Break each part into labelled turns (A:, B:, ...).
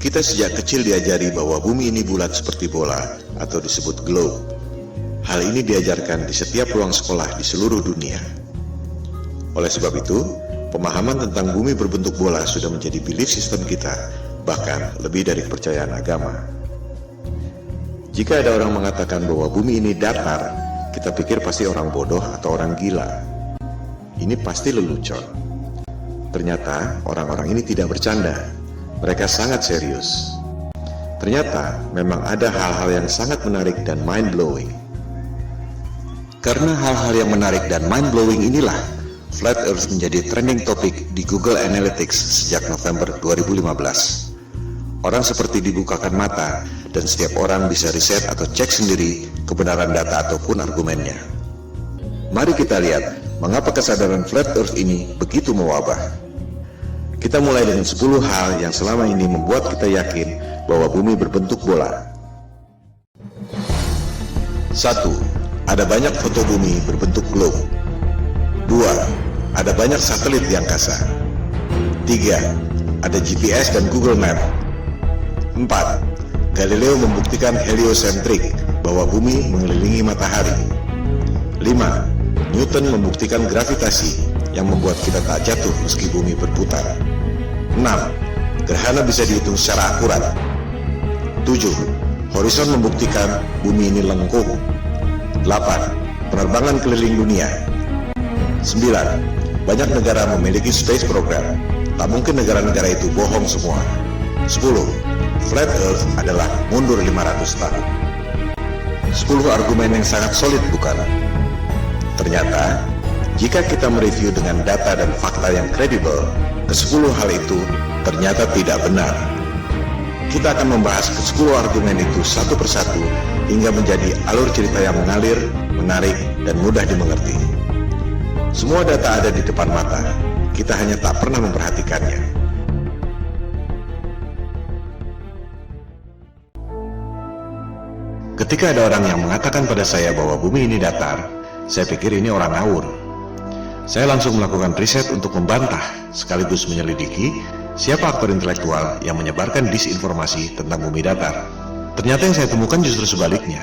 A: Kita sejak kecil diajari bahwa bumi ini bulat seperti bola atau disebut globe. Hal ini diajarkan di setiap ruang sekolah di seluruh dunia. Oleh sebab itu, pemahaman tentang bumi berbentuk bola sudah menjadi belief system kita, bahkan lebih dari kepercayaan agama. Jika ada orang mengatakan bahwa bumi ini datar, kita pikir pasti orang bodoh atau orang gila. Ini pasti lelucon. Ternyata orang-orang ini tidak bercanda. Mereka sangat serius. Ternyata memang ada hal-hal yang sangat menarik dan mind-blowing. Karena hal-hal yang menarik dan mind-blowing inilah, Flat Earth menjadi trending topic di Google Analytics sejak November 2015. Orang seperti dibukakan mata, dan setiap orang bisa riset atau cek sendiri kebenaran data ataupun argumennya. Mari kita lihat mengapa kesadaran Flat Earth ini begitu mewabah. Kita mulai dengan 10 hal yang selama ini membuat kita yakin bahwa bumi berbentuk bola. 1. Ada banyak foto bumi berbentuk globe. 2. Ada banyak satelit di angkasa. 3. Ada GPS dan Google Map. 4. Galileo membuktikan heliosentrik, bahwa bumi mengelilingi matahari. 5. Newton membuktikan gravitasi, yang membuat kita tak jatuh meski bumi berputar. 6. Gerhana bisa dihitung secara akurat. 7. Horizon membuktikan bumi ini lengkung. 8. Penerbangan keliling dunia. 9. Banyak negara memiliki space program. Tak mungkin negara-negara itu bohong semua. 10. Flat Earth adalah mundur 500 tahun. 10 argumen yang sangat solid, bukan? Ternyata, jika kita mereview dengan data dan fakta yang kredibel, ke-10 hal itu ternyata tidak benar. Kita akan membahas ke-10 argumen itu satu persatu hingga menjadi alur cerita yang mengalir, menarik, dan mudah dimengerti. Semua data ada di depan mata, kita hanya tak pernah memperhatikannya. Ketika ada orang yang mengatakan pada saya bahwa bumi ini datar, saya pikir ini orang ngawur. Saya langsung melakukan riset untuk membantah, sekaligus menyelidiki siapa aktor intelektual yang menyebarkan disinformasi tentang bumi datar. Ternyata yang saya temukan justru sebaliknya.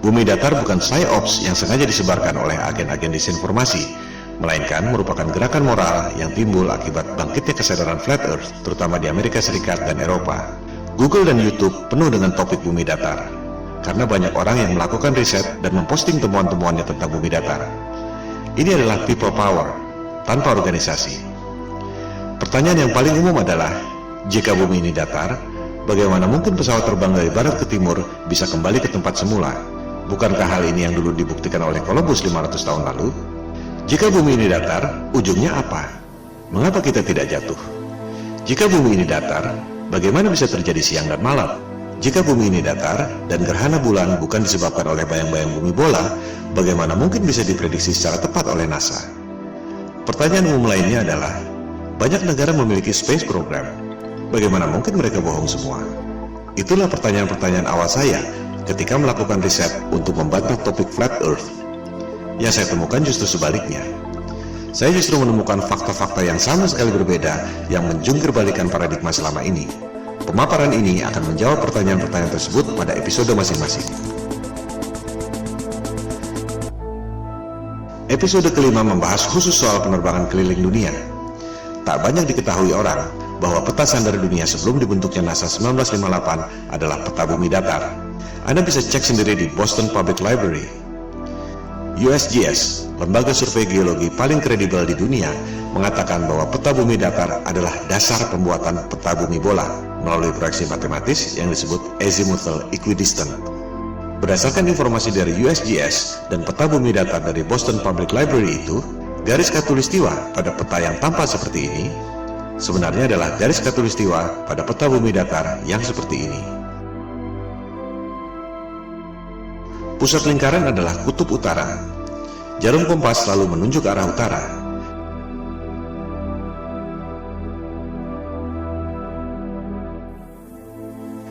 A: Bumi datar bukan psyops yang sengaja disebarkan oleh agen-agen disinformasi, melainkan merupakan gerakan moral yang timbul akibat bangkitnya kesadaran Flat Earth, terutama di Amerika Serikat dan Eropa. Google dan YouTube penuh dengan topik bumi datar, karena banyak orang yang melakukan riset dan memposting temuan-temuannya tentang bumi datar. Ini adalah people power, tanpa organisasi. Pertanyaan yang paling umum adalah, jika bumi ini datar, bagaimana mungkin pesawat terbang dari barat ke timur bisa kembali ke tempat semula? Bukankah hal ini yang dulu dibuktikan oleh Columbus 500 tahun lalu? Jika bumi ini datar, ujungnya apa? Mengapa kita tidak jatuh? Jika bumi ini datar, bagaimana bisa terjadi siang dan malam? Jika bumi ini datar dan gerhana bulan bukan disebabkan oleh bayang-bayang bumi bola, bagaimana mungkin bisa diprediksi secara tepat oleh NASA? Pertanyaan umum lainnya adalah, banyak negara memiliki space program. Bagaimana mungkin mereka bohong semua? Itulah pertanyaan-pertanyaan awal saya ketika melakukan riset untuk membantah topik Flat Earth. Yang saya temukan justru sebaliknya. Saya justru menemukan fakta-fakta yang sama sekali berbeda yang menjungkir balikan paradigma selama ini. Pemaparan ini akan menjawab pertanyaan-pertanyaan tersebut pada episode masing-masing. Episode kelima membahas khusus soal penerbangan keliling dunia. Tak banyak diketahui orang bahwa peta sandar dunia sebelum dibentuknya NASA 1958 adalah peta bumi datar. Anda bisa cek sendiri di Boston Public Library. USGS, lembaga survei geologi paling kredibel di dunia, mengatakan bahwa peta bumi datar adalah dasar pembuatan peta bumi bola melalui proyeksi matematis yang disebut azimuthal equidistant. Berdasarkan informasi dari USGS dan peta bumi datar dari Boston Public Library itu, garis khatulistiwa pada peta yang tampak seperti ini sebenarnya adalah garis khatulistiwa pada peta bumi datar yang seperti ini. Pusat lingkaran adalah kutub utara. Jarum kompas selalu menunjuk arah utara.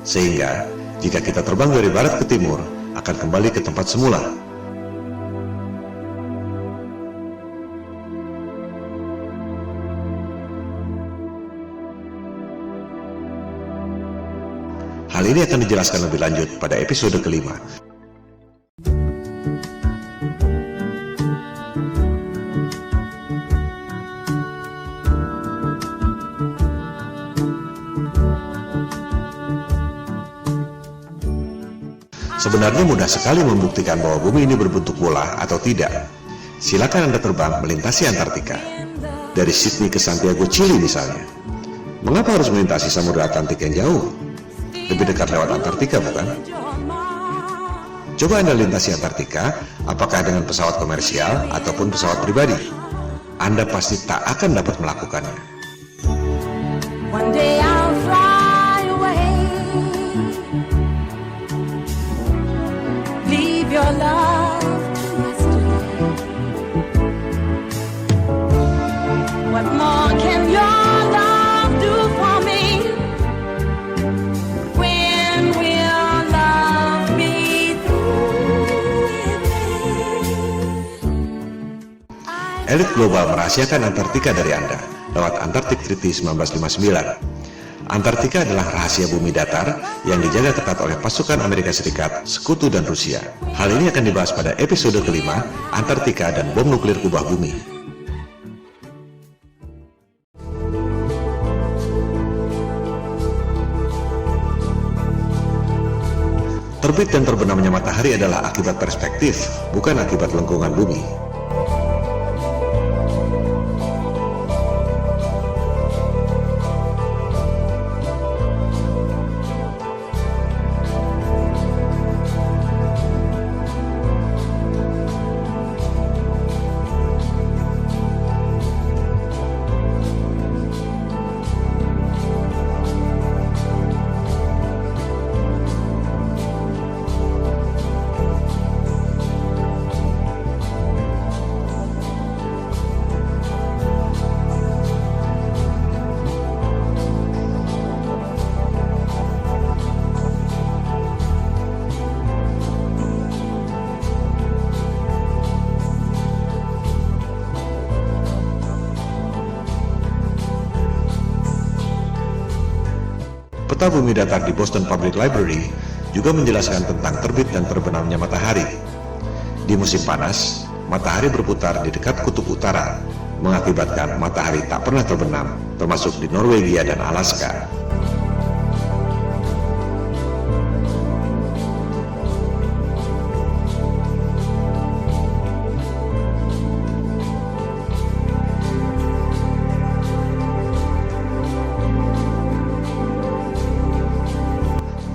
A: Sehingga, jika kita terbang dari barat ke timur, akan kembali ke tempat semula. Hal ini akan dijelaskan lebih lanjut pada episode kelima. Sebenarnya mudah sekali membuktikan bahwa bumi ini berbentuk bola atau tidak. Silakan Anda terbang melintasi Antartika. Dari Sydney ke Santiago, Chili misalnya. Mengapa harus melintasi Samudra Atlantik yang jauh? Lebih dekat lewat Antartika, bukan? Coba Anda lintasi Antartika, apakah dengan pesawat komersial ataupun pesawat pribadi. Anda pasti tak akan dapat melakukannya.
B: One day I'll fly away. Leave your love to yesterday. What more can your love do for me? When will love be through with me?
A: Elit global merahasiakan Antartika dari Anda lewat Antarctic Treaty 1959. Antartika adalah rahasia bumi datar yang dijaga ketat oleh pasukan Amerika Serikat, Sekutu, dan Rusia. Hal ini akan dibahas pada episode kelima, Antartika dan bom nuklir kubah bumi. Terbit dan terbenamnya matahari adalah akibat perspektif, bukan akibat lengkungan bumi. Peta bumi datar di Boston Public Library juga menjelaskan tentang terbit dan terbenamnya matahari. Di musim panas, matahari berputar di dekat kutub utara, mengakibatkan matahari tak pernah terbenam, termasuk di Norwegia dan Alaska.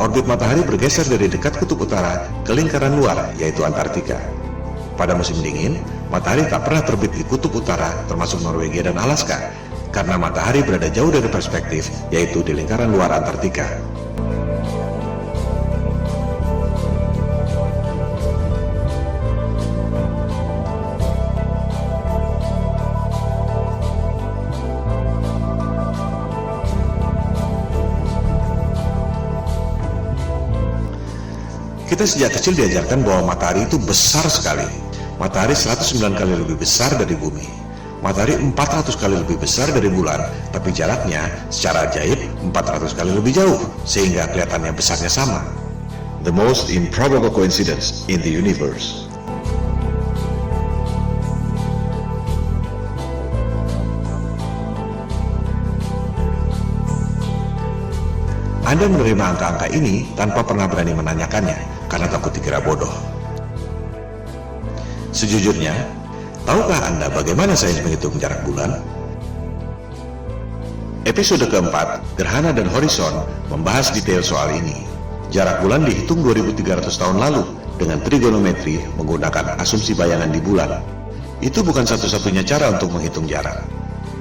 A: Orbit matahari bergeser dari dekat kutub utara ke lingkaran luar, yaitu Antartika. Pada musim dingin, matahari tak pernah terbit di kutub utara, termasuk Norwegia dan Alaska, karena matahari berada jauh dari perspektif, yaitu di lingkaran luar Antartika. Kita sejak kecil diajarkan bahwa matahari itu besar sekali. Matahari 109 kali lebih besar dari bumi. Matahari 400 kali lebih besar dari bulan, tapi jaraknya secara ajaib 400 kali lebih jauh, sehingga kelihatannya besarnya sama. The most improbable coincidence in the universe. Anda menerima angka-angka ini tanpa pernah berani menanyakannya, karena takut dikira bodoh. Sejujurnya, tahukah Anda bagaimana sains menghitung jarak bulan? Episode keempat, Gerhana dan Horizon, membahas detail soal ini. Jarak bulan dihitung 2300 tahun lalu dengan trigonometri menggunakan asumsi bayangan di bulan. Itu bukan satu-satunya cara untuk menghitung jarak.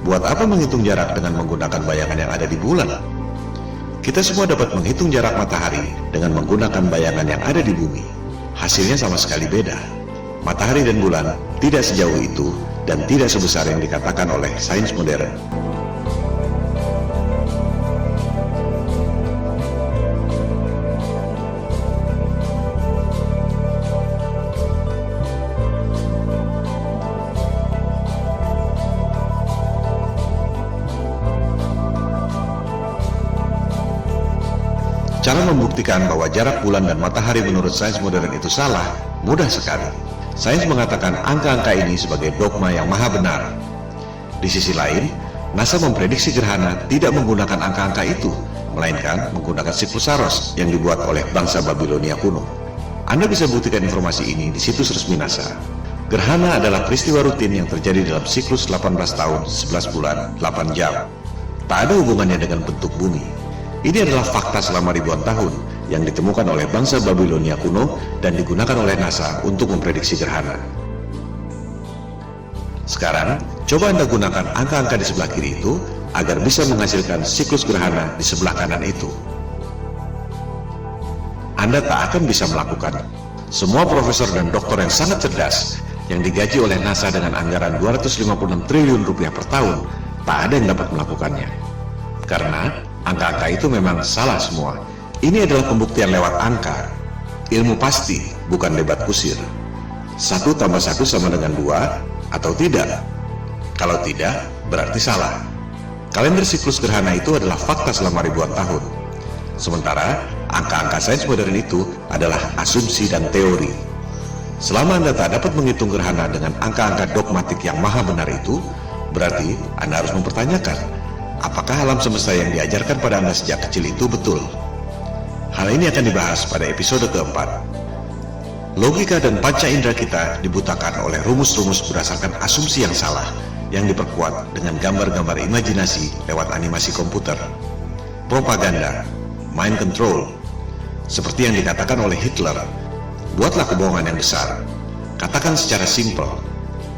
A: Buat apa menghitung jarak dengan menggunakan bayangan yang ada di bulan? Kita semua dapat menghitung jarak matahari dengan menggunakan bayangan yang ada di bumi. Hasilnya sama sekali beda. Matahari dan bulan tidak sejauh itu dan tidak sebesar yang dikatakan oleh sains modern. Cara Cara membuktikan bahwa jarak bulan dan matahari menurut sains modern itu salah, mudah sekali. Sains mengatakan angka-angka ini sebagai dogma yang maha benar. Di sisi lain, NASA memprediksi gerhana tidak menggunakan angka-angka itu, melainkan menggunakan siklus Saros yang dibuat oleh bangsa Babilonia kuno. Anda bisa buktikan informasi ini di situs resmi NASA. Gerhana adalah peristiwa rutin yang terjadi dalam siklus 18 tahun, 11 bulan, 8 jam. Tak ada hubungannya dengan bentuk bumi. Ini adalah fakta selama ribuan tahun yang ditemukan oleh bangsa Babilonia kuno dan digunakan oleh NASA untuk memprediksi gerhana. Sekarang, coba Anda gunakan angka-angka di sebelah kiri itu agar bisa menghasilkan siklus gerhana di sebelah kanan itu. Anda tak akan bisa melakukan. Semua profesor dan doktor yang sangat cerdas yang digaji oleh NASA dengan anggaran 256 triliun rupiah per tahun, tak ada yang dapat melakukannya. Karena angka-angka itu memang salah semua. Ini adalah pembuktian lewat angka. Ilmu pasti, bukan debat kusir. 1 tambah 1 sama dengan 2 atau tidak? Kalau tidak, berarti salah. Kalender siklus gerhana itu adalah fakta selama ribuan tahun. Sementara, angka-angka sains modern itu adalah asumsi dan teori. Selama Anda tak dapat menghitung gerhana dengan angka-angka dogmatik yang maha benar itu, berarti Anda harus mempertanyakan, apakah alam semesta yang diajarkan pada Anda sejak kecil itu betul? Hal ini akan dibahas pada episode keempat. Logika dan panca indera kita dibutakan oleh rumus-rumus berdasarkan asumsi yang salah, yang diperkuat dengan gambar-gambar imajinasi lewat animasi komputer. Propaganda, mind control. Seperti yang dikatakan oleh Hitler, buatlah kebohongan yang besar. Katakan secara simpel,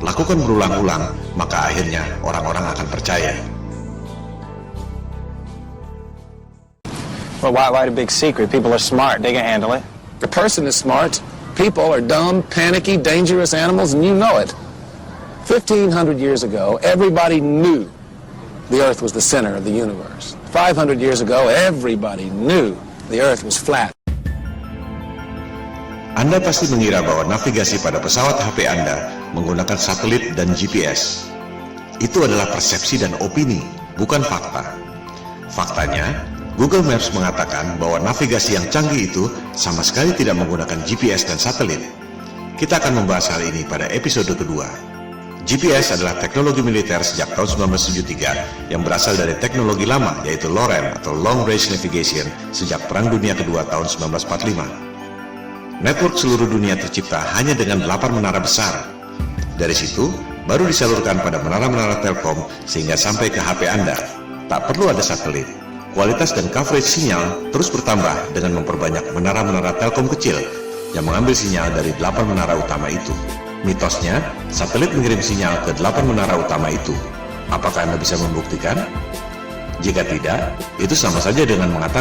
A: lakukan berulang-ulang, maka akhirnya orang-orang akan percaya.
C: Well, why the big secret? People are smart. They can handle it.
D: The person is smart. People are dumb, panicky, dangerous animals, and you know it. 1,500 years ago, everybody knew the Earth was the center of the universe. 500 years ago, everybody knew the Earth was flat.
A: Anda pasti mengira bahwa navigasi pada pesawat HP Anda menggunakan satelit dan GPS. Itu adalah persepsi dan opini, bukan fakta. Faktanya, Google Maps mengatakan bahwa navigasi yang canggih itu sama sekali tidak menggunakan GPS dan satelit. Kita akan membahas hal ini pada episode kedua. GPS adalah teknologi militer sejak tahun 1973 yang berasal dari teknologi lama, yaitu LORAN atau Long Range Navigation sejak Perang Dunia Kedua tahun 1945. Network seluruh dunia tercipta hanya dengan 8 menara besar. Dari situ, baru disalurkan pada menara-menara Telkom sehingga sampai ke HP Anda. Tak perlu ada satelit. Kualitas dan coverage sinyal terus bertambah dengan memperbanyak menara-menara Telkom kecil yang mengambil sinyal dari 8 menara utama itu. Mitosnya, satelit mengirim sinyal ke 8 menara utama itu. Apakah Anda bisa membuktikan? Jika tidak, itu sama saja dengan mengatakan